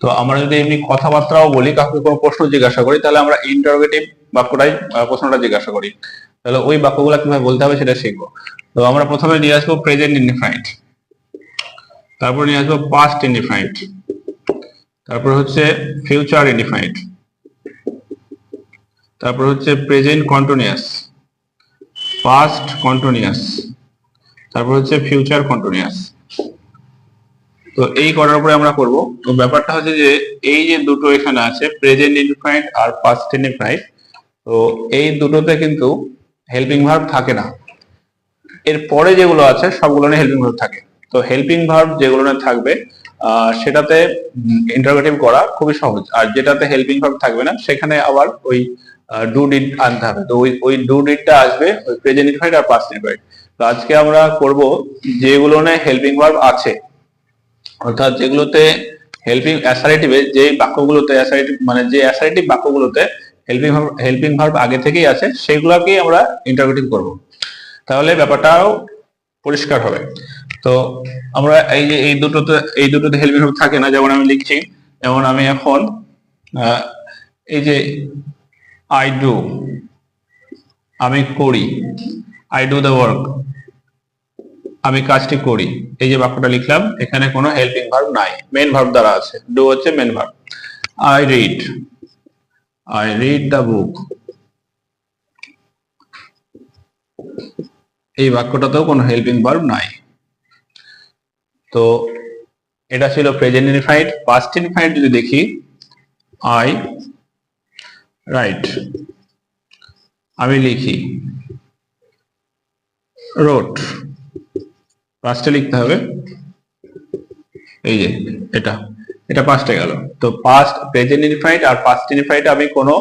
তো আমরা যদি এমনি কথাবার্তাও বলি, কাউকে কোনো প্রশ্ন জিজ্ঞাসা করি, তাহলে আমরা ইন্টারোগেটিভ বাক্যটাই প্রশ্নটা জিজ্ঞাসা করি। তাহলে ওই বাক্যগুলো কিভাবে বলতে হবে সেটা শিখবো। তো আমরা প্রথমে নিয়ে আসবো প্রেজেন্ট ইনডিফাইন্ড, তারপর নিয়ে আসবো পাস্ট ইনডিফাইন্ড, তারপর হচ্ছে ফিউচার ইনডিফাইন্ড, তারপর হচ্ছে প্রেজেন্ট কন্টিনিউয়াস, পাস্ট কন্টিনিউয়াস, তারপর হচ্ছে ফিউচার কন্টিনিউয়াস। তো এই করার পরে আমরা করব। তো ব্যাপারটা হচ্ছে যে এই যে দুটো এখানে আছে প্রেজেন্ট ইনডিফাইন্ড আর পাস্ট ইনডিফাইন্ড, তো এই দুটোতে কিন্তু হেল্পিং ভার্ব থাকে না। এর পরে যেগুলো আছে সবগুলো নিয়ে হেল্পিং ভার্ব থাকে। তো হেল্পিং ভার্ব যেগুলো না থাকবে সেটাতে ইন্টারোগেটিভ করা খুবই সহজ, আর যেটাতে হেল্পিং ভার্ব থাকবে না সেখানে আবার ওই ডু ডিড আনতে হবে। তো ওই ডু ডিডটা আসবে ওই প্রেজেন্ট ইনডিফাইন্ড আর পাস্ট ইনডিফাইন্ড। তো আজকে আমরা করব যেগুলো নিয়ে হেল্পিং ভার্ব আছে, অর্থাৎ যেগুলোতে হেল্পিং অ্যাসারেটিভে যে বাক্যগুলোতে অ্যাসারেটিভ মানে যে অ্যাসারেটিভ বাক্যগুলোতে হেল্পিং ভার্ব আগে থেকেই আছে সেগুলোকেই আমরা ইন্টারোগেটিভ করব, তাহলে ব্যাপারটাও পরিষ্কার হবে। তো আমরা এই দুটোতে হেল্পিং ভার্ব থাকে না। যেমন আমি লিখছি, যেমন আমি এখন এই যে আই ডু, আমি করি, আই ডু দ্য ওয়ার্ক, আমি কাজটি করি, এই যে বাক্যটা লিখলাম এখানে কোনো হেল্পিং ভার্ব নাই, মেন ভার্ব দ্বারা আছে। ডু হচ্ছে main verb. I read the book, এই বাক্যটাতেও কোনো হেল্পিং ভার্ব নাই। তো এটা ছিল প্রেজেন্ট ইনডিফাইন্ড। পাস্ট ইনডিফাইন্ড যদি দেখি, আই রাইট, আমি লিখি, রোট, পাস্টে লিখতে হবে, এই যে এটা পাস্টে গেল। তো পাস্ট প্রেজেন্ট ইনডিফাইন্ড আর পাস্ট ইনডিফাইন্ড আমি কোনো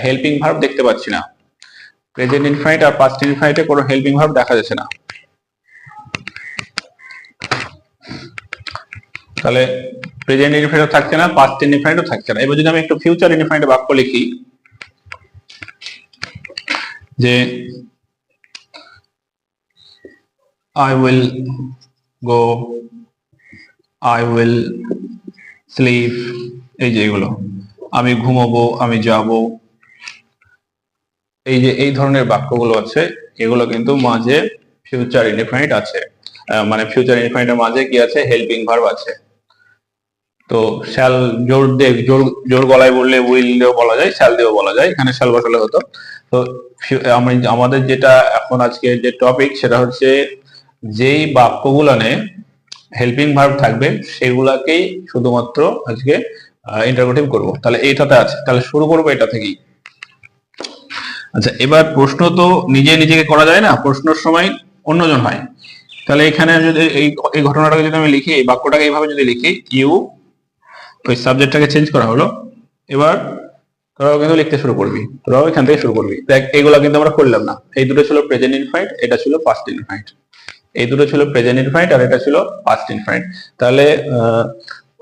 হেল্পিং ভার্ব দেখতে পাচ্ছি না। প্রেজেন্ট ইনডিফাইন্ড আর পাস্ট ইনডিফাইন্ডে কোনো হেল্পিং ভার্ব দেখা যাচ্ছে না। তাহলে প্রেজেন্ট ইনডিফাইন্ডও থাকছে না, পাস্ট ইনডিফাইন্ডও থাকছে না। এবার যদি আমি একটু ফিউচার ইনডিফাইন্ডে বাক্য লিখি, যে I will go, I will sleep, এই যে এগুলো, আমি ঘুমাবো, আমি যাব, এই যে এই ধরনের বাক্যগুলো আছে এগুলো কিন্তু মাঝে ফিউচার ইনডিফাইন্ড আছে, মানে ফিউচার ইনডিফাইন্ডের মাঝে কি আছে, হেল্পিং ভার্ব আছে। তো শ্যাল জোর গলায় বললে উইল দিয়েও বলা যায়, শ্যাল দিয়েও বলা যায়, এখানে শ্যাল বসালে হতো। তো আমাদের যেটা এখন আজকে যে টপিক সেটা হচ্ছে যেই বাক্যগুলোনে হেল্পিং ভার্ব থাকবে সেগুলাকেই শুধুমাত্র আজকে ইন্টারোগেটিভ করব। তাহলে এইটাতে আছে, তাহলে শুরু করবো এটা থেকেই। আচ্ছা, এবার প্রশ্ন তো নিজেকে করা যায় না, প্রশ্নের সময় অন্যজন হয়। তাহলে এখানে যদি এই ঘটনাটাকে যদি আমি লিখি, এই বাক্যটাকে এইভাবে যদি লিখি, ইউ, ওই সাবজেক্টটাকে চেঞ্জ করা হলো, এবার তোরাও কিন্তু লিখতে শুরু করবি, তোরাও এখান থেকে শুরু করবি। দেখ এগুলা কিন্তু আমরা করলাম না, এই দুটো ছিল প্রেজেন্ট ইনডিফাইন্ড, এটা ছিল পাস্ট ইনডিফাইন্ড। এই দুটো ছিল প্রেজেন্ট ইনডিফাইন্ড আর এটা ছিল পাস্ট ইনডিফাইন্ড। তাহলে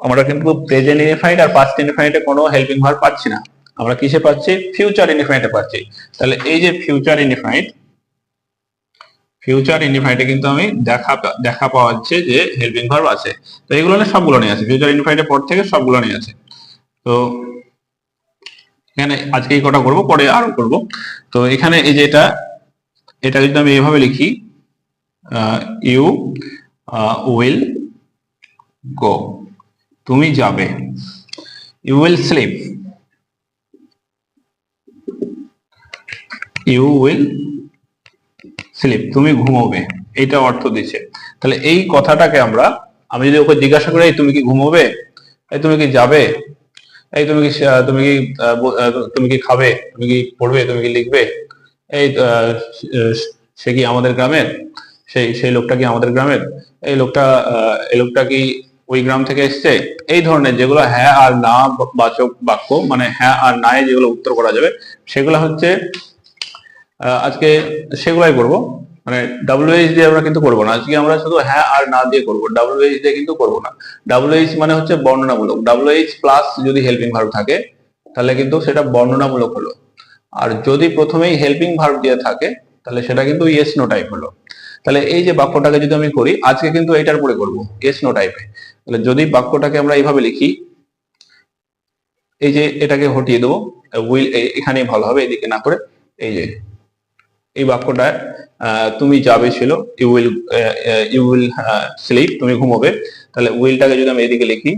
আমরা কিন্তু প্রেজেন্ট ইনডিফাইন্ড আর পাস্ট ইনডিফাইন্ডে কোনো হেল্পিং ভার্ব পাচ্ছি না, আমরা কিসে পাচ্ছি, ফিউচার ইনডিফাইন্ডে পাচ্ছি। তাহলে এই যে ফিউচার ইনডিফাইন্ডে কিন্তু আমি দেখা পাওয়া যাচ্ছে যে হেল্পিং ভার্ব আছে। তো এগুলো না সবগুলো নিয়ে আছে, ফিউচার ইনডিফাইন্ডের পর থেকে সবগুলো নিয়ে আছে। তো এখানে আজকে এই কটা করবো, পরে আরো করব। তো এখানে এই যে এটা যদি আমি এইভাবে লিখি, ইউ উইল গো, তুমি যাবে, you will sleep, you will sleep, তুমি ঘুমোবে, এইটা অর্থ দিচ্ছে। তাহলে এই কথাটাকে আমি যদি ওকে জিজ্ঞাসা করি তুমি কি ঘুমোবে, এই তুমি কি যাবে, এই তুমি কি খাবে, তুমি কি পড়বে, তুমি কি লিখবে, এই সে কি আমাদের গ্রামের, সেই লোকটা কি আমাদের গ্রামের, এই লোকটা কি ওই গ্রাম থেকে এসছে, এই ধরনের যেগুলো হ্যাঁ আর না বাচক বাক্য, মানে হ্যাঁ আর না যেগুলো উত্তর করা যাবে সেগুলো হচ্ছে আজকে সেগুলাই করবো। মানে WH দিয়ে আমরা কিন্তু করবো না আজকে, আমরা শুধু হ্যাঁ আর না দিয়ে করবো, WH দিয়ে কিন্তু করবো না। WH মানে হচ্ছে বর্ণনামূলক, WH প্লাস যদি হেল্পিং ভার্ব থাকে তাহলে কিন্তু সেটা বর্ণনামূলক হলো, আর যদি প্রথমেই হেল্পিং ভার্ব দিয়ে থাকে তাহলে সেটা কিন্তু ইয়েস নো টাইপ হলো। তাহলে এই যে বাক্যটাকে যদি আমি করি আজকে কিন্তু এটার পরে করবো ইয়েস নো টাইপে। তাহলে যদি বাক্যটাকে আমরা এইভাবে লিখি, এই যে এটাকে হটিয়ে দেবো, উইল এখানেই ভালো হবে, এদিকে না করে। এই যে এই বাক্যটা তুমি যাবে ছিল, ইউ উইল স্লিপ, তুমি ঘুমোবে। তাহলে উইলটাকে যদি আমি এদিকে লিখি,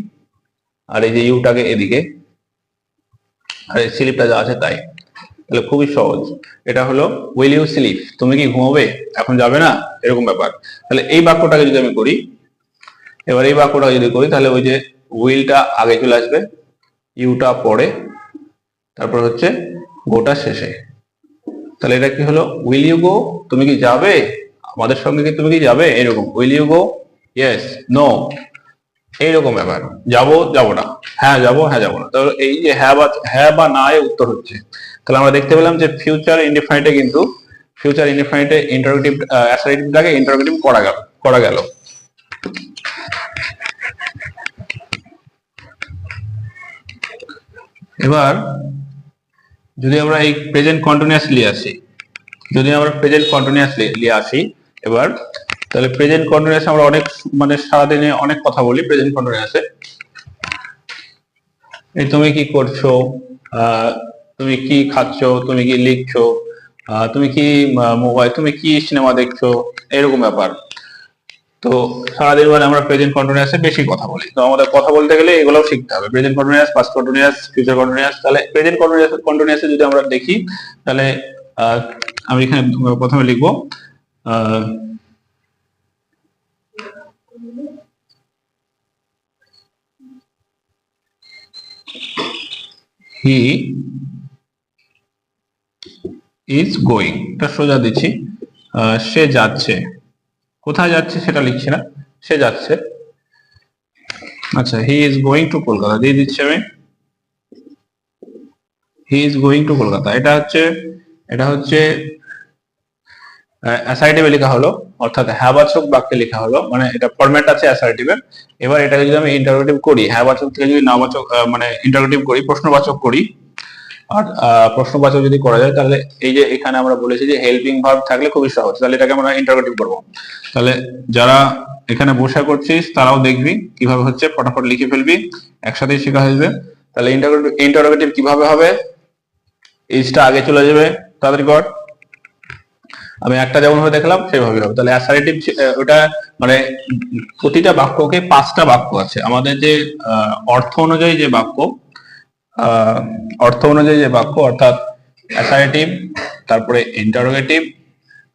আর এই যে ইউটাকে এদিকে, আর এই স্লিপটা যা আছে তাই, তাহলে খুবই সহজ। এটা হলো উইল ইউ স্লিপ, তুমি কি ঘুমোবে, এখন যাবে না, এরকম ব্যাপার। তাহলে এই বাক্যটাকে যদি আমি করি, এবার এই বাক্যটা যদি করি, তাহলে ওই যে উইলটা আগে চলে আসবে, ইউটা পরে, তারপর হচ্ছে গোটা শেষে। তাহলে এটা কি হলো, উইল ইউ গো, তুমি কি যাবে, আমাদের সঙ্গে কি তুমি কি যাবে, এরকম। Will you go, yes, no, এইরকম ব্যাপার। যাবো, যাবো না, হ্যাঁ যাবো, হ্যাঁ যাবো না। তাহলে এই যে হ্যাঁ বা না এর উত্তর হচ্ছে। তাহলে আমরা দেখতে পেলাম যে ফিউচার ইনডিফাইনিটে কিন্তু ফিউচার ইনডিফাইনিটে ইন্টারোগেটিভ অ্যাসার্টিভটাকে ইন্টারোগেটিভ করা গেল। এবার যদি আমরা এই প্রেজেন্ট কন্টিনিউয়াস নিয়ে আসি, এবার তাহলে প্রেজেন্ট কন্টিনিউয়াস আমরা অনেক, মানে সারাদিনে অনেক কথা বলি প্রেজেন্ট কন্টিনিউয়াসে। এই তুমি কি করছো, তুমি কি খাচ্ছ, তুমি কি লিখছো, তুমি কি মোবাইল, তুমি কি সিনেমা দেখছো, এরকম ব্যাপার। তো সারাদিন মানে আমরা প্রেজেন্ট কন্টিনিউয়াসে বেশি কথা বলি। তো আমাদের কথা বলতে গেলে এগুলোও শিখতে হবে, present continuous, past continuous, future continuous. তাহলে প্রেজেন্ট কন্টিনিউয়াসে যদি আমরা দেখি, তাহলে আমি এখানে প্রথমে লিখবো হি ইজ গোয়িং, এটা সোজা দিচ্ছি, সে যাচ্ছে, কোথায় যাচ্ছে সেটা লিখছি না, সে যাচ্ছে। আচ্ছা, he is going to Kolkata দিয়ে দিচ্ছি আমি, he is going to Kolkata. এটা হচ্ছে অ্যাসার্টিভে লেখা হলো, অর্থাৎ হ্যাবাচক বাক্যে লেখা হলো, মানে এটা ফরম্যাট আছে অ্যাসার্টিভের। এবার এটাকে যদি আমি ইন্টারোগেটিভ করি, হ্যাবাচক থেকে যদি নাবাচক মানে ইন্টারোগেটিভ করি, প্রশ্নবাচক করি, আর প্রশ্নবাচক যদি করা যায়, তাহলে এই যে এখানে আমরা বলেছি যে হেল্পিং ভার্ব থাকলে খুবই সহজ, তাহলে এটাকে আমরা ইন্টারোগেটিভ করব। তাহলে যারা এখানে বসে করছিস তারাও দেখবি কিভাবে হচ্ছে, ফটাফট লিখে ফেলবি, একসাথেই শেখা হয়ে যাবে। তাহলে ইন্টারোগেটিভ কিভাবে হবে, ইজটা আগে চলে যাবে, তাড়াতাড়ি কর। আমি একটা যেমন ভাবে দেখলাম সেভাবে হবে। তাহলে অ্যাসার্টিভ ওটা মানে প্রতিটা বাক্যকে 5টা বাক্য আছে আমাদের, যে অর্থ অনুযায়ী যে বাক্য, অর্থাৎ অ্যাসার্টিভ, তারপরে ইন্টারোগেটিভ,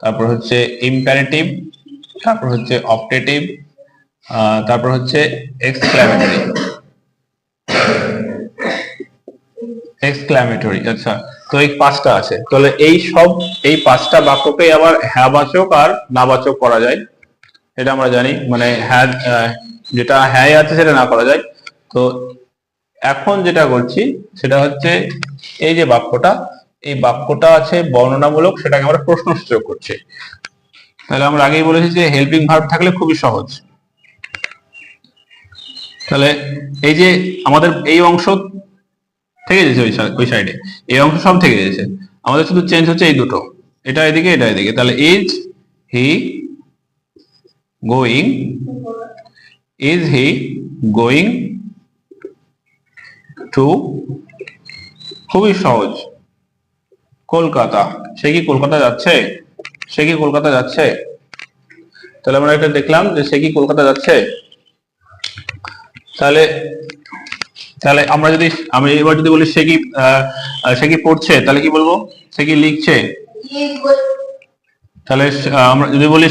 তারপর হচ্ছে ইম্পারেটিভ, তারপর হচ্ছে অপটেটিভ, তারপর হচ্ছে এক্সক্লামেটরি। আচ্ছা, তো এই 5টা আছে। তাহলে এই 5টা বাক্যকে আবার হ্যাঁবাচক আর নাবাচক করা যায়, এটা আমরা জানি। মানে হ্যাঁ, যেটা হ্যাঁ আছে সেটা না করা যায়। তো এখন যেটা করছি সেটা হচ্ছে এই যে এই বাক্যটা আছে বর্ণনামূলক, সেটাকে আমরা প্রশ্নসূচক করছি। তাহলে আমরা আগেই বলেছি যে হেল্পিং ভার্ব থাকলে খুবই সহজ। তাহলে এই যে আমাদের এই অংশ থেকে গেছে, ওই সাইডে এই অংশ সব থেকে গেছে, আমাদের শুধু চেঞ্জ হচ্ছে এই দুটো, এটা এদিকে, এটা এদিকে। তাহলে ইজ হি গোয়িং, টু, খুবই সহজ, কলকাতা, সে কি কলকাতা যাচ্ছে, তাহলে আমরা এটা দেখলাম যে সে কি কলকাতা যাচ্ছে। তাহলে আমি এবার যদি বলি সে কি পড়ছে, তাহলে কি বলবো, সে কি লিখছে। তাহলে আমরা যদি বলি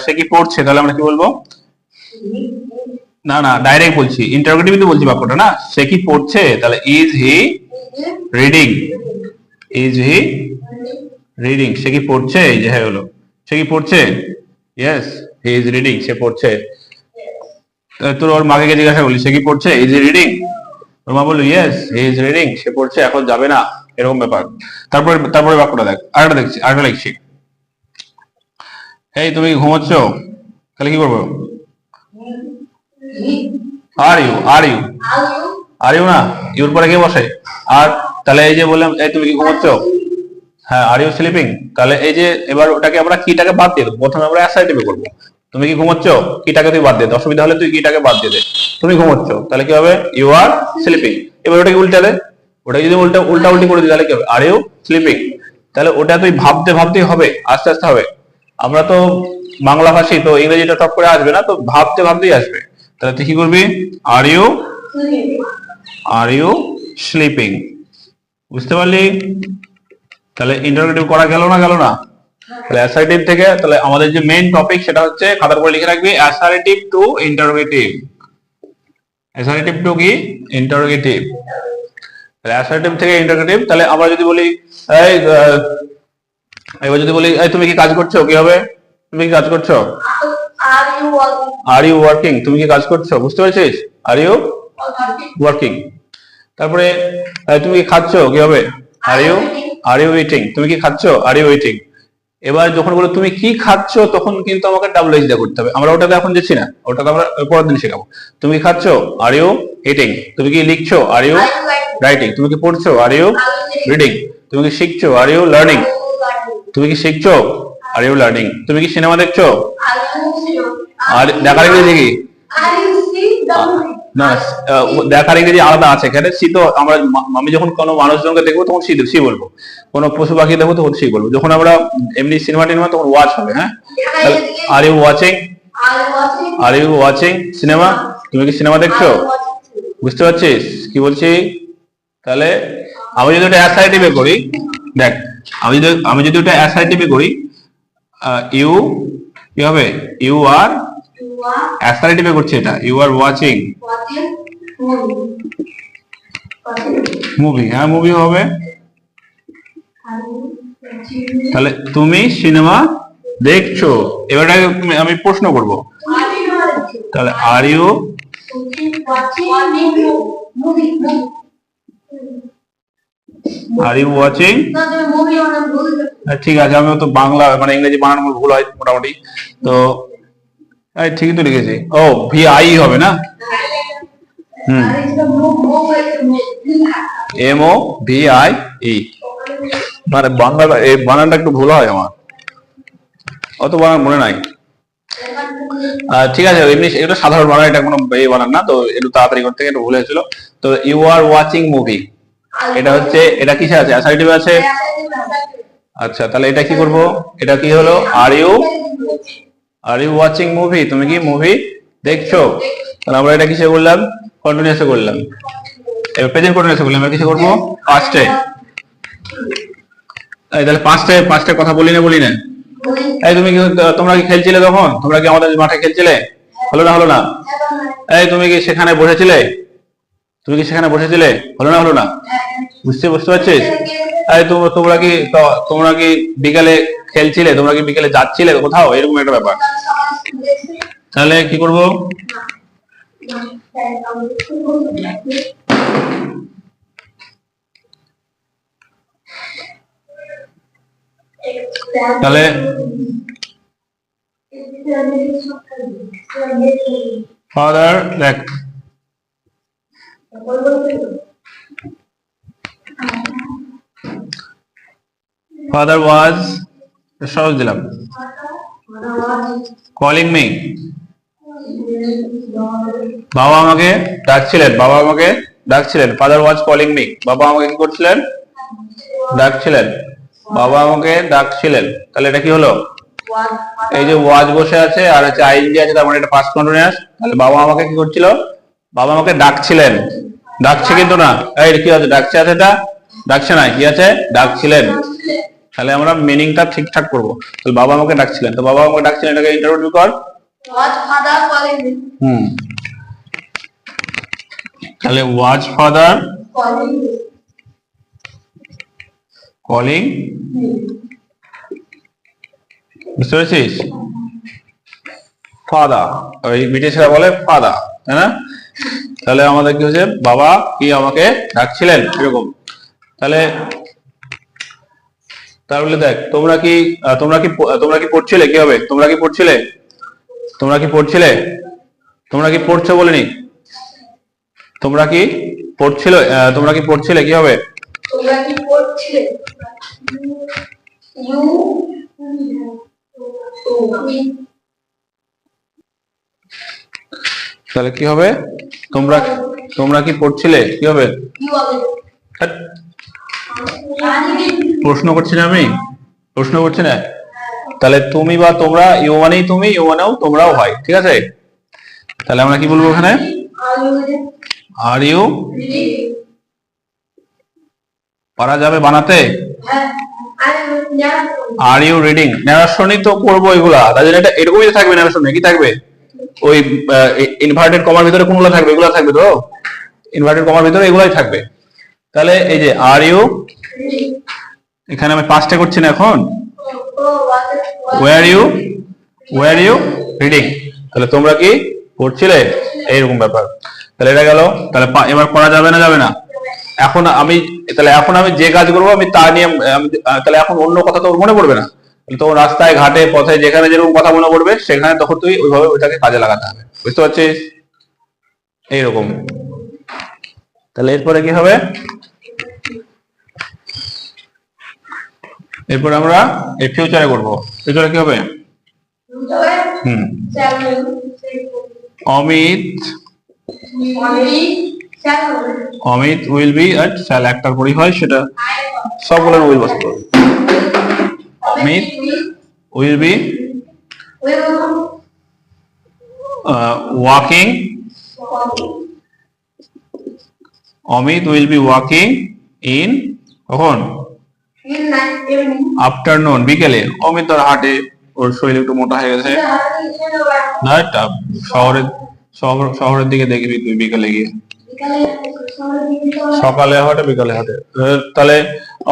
সে কি পড়ছে, তাহলে আমরা কি বলবো, না ডাইরেক্ট বলছি, ইন্টারোগেটিভ বলছি বাক্যটা, না, সে কি পড়ছে, তাহলে ইজ হি রিডিং, সে কি পড়ছে, এই যে হ্যাঁ হলো, সে কি পড়ছে, ইয়েস, হি ইজ রিডিং, সে পড়ছে। তোর ওর মাকে জিজ্ঞাসা করলি সে কি পড়ছে, ইজ হি রিডিং, ওর মা বললো ইয়েস হি ইজ রিডিং, সে পড়ছে, এখন যাবে না, এরকম ব্যাপার। তারপরে বাক্যটা দেখ, আরেকটা লিখছি, এই তুমি ঘুমোচ্ছ, তাহলে কি করবো, আর ইউ না, ইউর পরে কে বসে, আর। তাহলে এই যে বললাম, এই তুমি কি ঘুমোচ্ছ, হ্যাঁ, আর ইউ স্লিপিং। তাহলে এই যে এবার ওটাকে আমরা কিটাকে বাদ দিয়ে দেবো, প্রথমে আমরা অ্যাসার্টিভে করবো, তুমি কি ঘুমোচ্ছ, কিটাকে তুই বাদ দিয়ে দে, অসুবিধা হলে তুই কিটাকে বাদ দিয়ে দে, তুমি ঘুমোচ্ছ, তাহলে কি হবে, ইউ আর স্লিপিং। এবার ওটাকে উল্টালে, ওটা যদি উল্টা উল্টি করে দিই তাহলে কি হবে, আর ইউ স্লিপিং। তাহলে ওটা তুই ভাবতে ভাবতেই হবে, আস্তে আস্তে হবে। আমরা তো বাংলা ভাষী, তো ইংরেজিটা টপ করে আসবে না, তো ভাবতে ভাবতেই আসবে। তাহলে তুই কি করবি, আর ইউ স্লিপিং। বুঝতে পারলি? তাহলে ইন্টারোগেটিভ করা গেল না তাহলে অ্যাসার্টিভ থেকে তাহলে আমাদের যে মেইন টপিক সেটা হচ্ছে, খাতার উপরে লিখে রাখবি, assertive two interrogative. Assertive two কি, ইন্টারোগেটিভ। তাহলে অ্যাসার্টিভ থেকে ইন্টারোগেটিভ। তাহলে আমরা যদি বলি এই এবার যদি বলি এই তুমি কি কাজ করছো, কি হবে, তুমি কি কাজ করছো, আর ইউ ওয়ার্কিং, তুমি কি কাজ করছো, বুঝতে পারছিস, আর ইউ ওয়ার্কিং। তারপরে তুমি কি খাচ্ছো, কি হবে, আর ইউ ইটিং, তুমি কি খাচ্ছো, আর ইউ ইটিং। এবার যখন বলো তুমি কি খাচ্ছো, তখন কিন্তু আমাকে ডাব্লিউএইচ দিয়ে করতে হবে, আমরা ওটাতে এখন যাচ্ছি না, ওটাতে আমরা পরের দিন শেখাবো। তুমি কি খাচ্ছো, আর ইউ ইটিং। তুমি কি লিখছো, আর ইউ রাইটিং। তুমি কি পড়ছো, আর ইউ রিডিং। তুমি কি শিখছো, আর ইউ লার্নিং। তুমি কি শিখছো, আর ইউ লার্নিং। তুমি কি সিনেমা দেখছো, আর দেখার ইংরেজি কি, না দেখার ইংরেজি আলাদা আছে এখানে। সি তো আমরা, আমি যখন কোনো মানুষজনকে দেখবো তখন সি বলবো, কোনো পশু পাখি দেখবো তখন সি বলবো, যখন আমরা এমনি সিনেমা টিনেমা তখন ওয়াচ হবে। হ্যাঁ, আর ইউ ওয়াচিং সিনেমা। তুমি কি সিনেমা দেখছো, বুঝতে পারছিস কি বলছি? তাহলে আমি যদি ওটা অ্যাসার্টিভে করি, দেখ আমি যদি ওটা অ্যাসার্টিভে করি, ইউ কি হবে, ইউ আর অ্যাসার্টিভে করছি এটা, ইউ আর ওয়াচিং মুভি। হ্যাঁ, মুভি হবে। তাহলে তুমি সিনেমা দেখছো। এবার আমি প্রশ্ন করব, তাহলে আর ইউ ওয়াচিং। ঠিক আছে, আমি তো বাংলা মানে ইংরেজি বানানো ভুল হয় মোটামুটি, তো ঠিকই তো লিখেছি। ও VI হবে না, MOVIE, মানে বাংলা এই বানানটা একটু ভুল হয় আমার, অত বানান মনে নাই। ঠিক আছে, এমনি এটা সাধারণ বানান, এটা কোনো এই বানান না, তো একটু তাড়াতাড়ি করতে গিয়ে একটু ভুল হয়েছিল। তো ইউ আর ওয়াচিং মুভি, এটা হচ্ছে, এটা কিসে আছে, অ্যাসার্টিভ আছে। আচ্ছা, তাহলে এটা কি করব, এটা কি হলো, আর ইউ ওয়াচিং মুভি, তুমি কি মুভি দেখছো। তাহলে আমরা এটা কিসে করলাম, কন্টিনিউয়াসে করলাম। এবার প্রেজেন্ট কন্টিনিউয়াসে করলাম, আমরা কিসে করব, পাস্টে। তাহলে পাস্টে কথা বলি না। এই তোমরা কি খেলছিলে তখন, তোমরা কি আমাদের মাঠে খেলছিলে, হলো না। এই তুমি কি সেখানে বসেছিলে, হলো না। বুঝতে পারছিস? এই তোমরা কি বিকালে খেলছিলে, তোমরা কি বিকালে যাচ্ছিলে কোথাও, এরকম একটা ব্যাপার। তাহলে কি করব, তাহলে ফাদার, দেখ ফাদার ওয়াজ, সহজ দিলাম, কলিং মি, বাবা আমাকে ডাকছিলেন, ফাদার ওয়াজ কলিং মি, বাবা আমাকে কি করছিলেন, ডাকছিলেন, তাহলে এটা কি হলো, এই যে ওয়াজ বসে আছে আর হচ্ছে আইএনজি আছে, তার মানে এটা পাস্ট কন্টিনিউয়াস। তাহলে বাবা আমাকে কি করছিল, বাবা আমাকে ডাকছিলেন, ডাকছে কিন্তু না, এই কি আছে, ডাকছে আছে, এটা ডাকছে না, কি আছে, ডাকছিলেন। তাহলে আমরা মিনিংটা ঠিকঠাক করবো। তাহলে বাবা আমাকে ডাকছিলেন, তো বাবা আমাকে ডাকছিলেন, এটাকে ইন্টারভিউ কর। তাহলে ওয়াজ ফাদার কলিং, বুঝতে পেরেছিস, ফাদার, ওই ব্রিটিশরা বলে ফাদার, তাই না। তাহলে আমাদের কি হচ্ছে, বাবা কি আমাকে ডাকছিলেন, এরকম। তাহলে দেখ, তোমরা কি পড়ছিলে, কি হবে, তোমরা কি পড়ছো বলিনি, তোমরা কি পড়ছিলে, কি হবে, তাহলে কি হবে, তোমরা তোমরা কি পড়ছিলে কি হবে? হ্যাট, প্রশ্ন করছি না আমি, প্রশ্ন করছি না। তাহলে তুমি বা তোমরা, ইউ মানেই তুমি, ইউ মানেও তোমরাও হয়, ঠিক আছে? তাহলে আমরা কি বলবো এখানে? আর ইউ, পারা যাবে বানাতে? Are you reading? ন্যারেশনই তো করবো এগুলা, তাই জন্য এটা এরকমই থাকবে। ন্যারেশনে কি থাকবে? ওই ইনভার্টেড কমার ভিতরে কোনগুলো থাকবে? এগুলো থাকবে তো, ইনভার্টেড কমার ভিতরে এগুলাই থাকবে। তাহলে এই যে আর ইউ, এখানে আমি পাঁচটা করছি না এখন। Were you, were you reading? তাহলে তোমরা কি পড়ছিলে, এইরকম ব্যাপার। তাহলে এটা গেল। তাহলে এবার করা যাবে না, যাবে না? এখন আমি, তাহলে এখন আমি যে কাজ করবো আমি তা নিয়ে তাহলে এখন অন্য কথা তো মনে পড়বে না। তো রাস্তায় ঘাটে পথে যেখানে যেরকম কথা মনে পড়বে সেখানে তখন তুই ওইভাবে ওইটাকে কাজে লাগাতে হবে, বুঝতে পারছিস? এইরকম। তাহলে এরপরে কি হবে? এরপর আমরা এই ফিউচারে করব। ফিউচারে কি হবে? Amit, Amit will be at, shall একটার পরই হয়, সেটা সবগুলোর উইল বসতে হবে। Amit will be walking, Amit will be walking in, কখন? আফটারনুন, বিকেলে। অমিত ধর হাটে, ওর শরীর একটু মোটা হয়ে গেছে, শহরের দিকে দেখবি তুই বিকেলে গিয়ে, সকালে হাঁটে বিকালে হাঁটে। তাহলে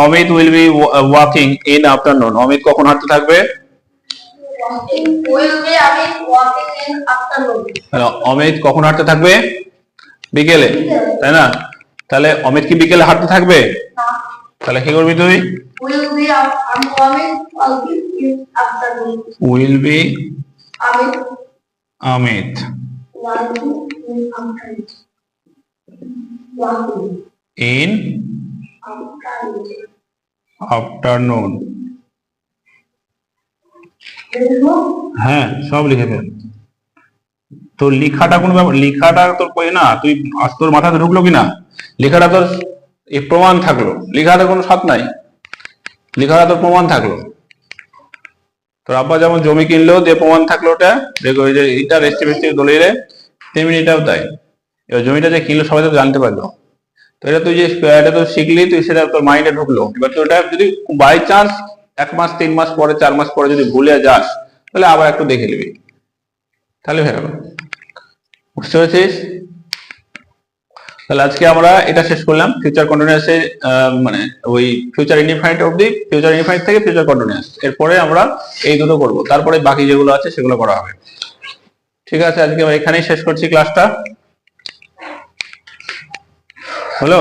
Amit will be walking in afternoon, Amit কখন হাঁটতে থাকবে? অমিত কখন হাঁটতে থাকবে? বিকেলে, তাই না? তাহলে অমিত কি বিকেলে হাঁটতে থাকবে? তাহলে কি করবি তুই? Will be Amit in afternoon. হ্যাঁ, সব লিখে ফেল। তোর লেখাটা কোনো ব্যাপার, লেখাটা তোর কই না, তুই তোর মাথাতে ঢুকলো কিনা? লেখাটা তোর প্রমাণ থাকলো, লেখাটা কোনো স্বাদ নাই, লেখাটা তোর প্রমাণ থাকলো। তোর আব্বা যেমন জমি কিনলো দিয়ে প্রমাণ থাকলো, ওটা দেখো ওই যে এটা রেস্টি ফেস্টি দলিলে, তেমনি এটাও তাই। এবার জমিটা যে কিনলো সবাই তো জানতে পারলো। তো এটা তুই যে এটা তো শিখলি, তুই সেটা তোর মাইন্ডে ঢুকলো। এবার তো ওটা যদি বাই চান্স 1 মাস 3 মাস পরে 4 মাস পরে যদি ভুলে যাস, তাহলে আবার একটু দেখে নিবি, তাহলে হয়ে গেল। বুঝতে পেরেছিস? তাহলে আজকে আমরা এটা শেষ করলাম, ফিউচার কন্টিনিউয়াসে, মানে ওই ফিউচার ইনডিফাইনাইট অবধি, ফিউচার ইনডিফাইনাইট থেকে ফিউচার কন্টিনিউয়াস। এরপরে আমরা এই দুটো করব, তারপরে বাকি যেগুলো আছে সেগুলো করা হবে। ঠিক আছে, আজকে আমরা এখানেই শেষ করছি ক্লাসটা। হলো?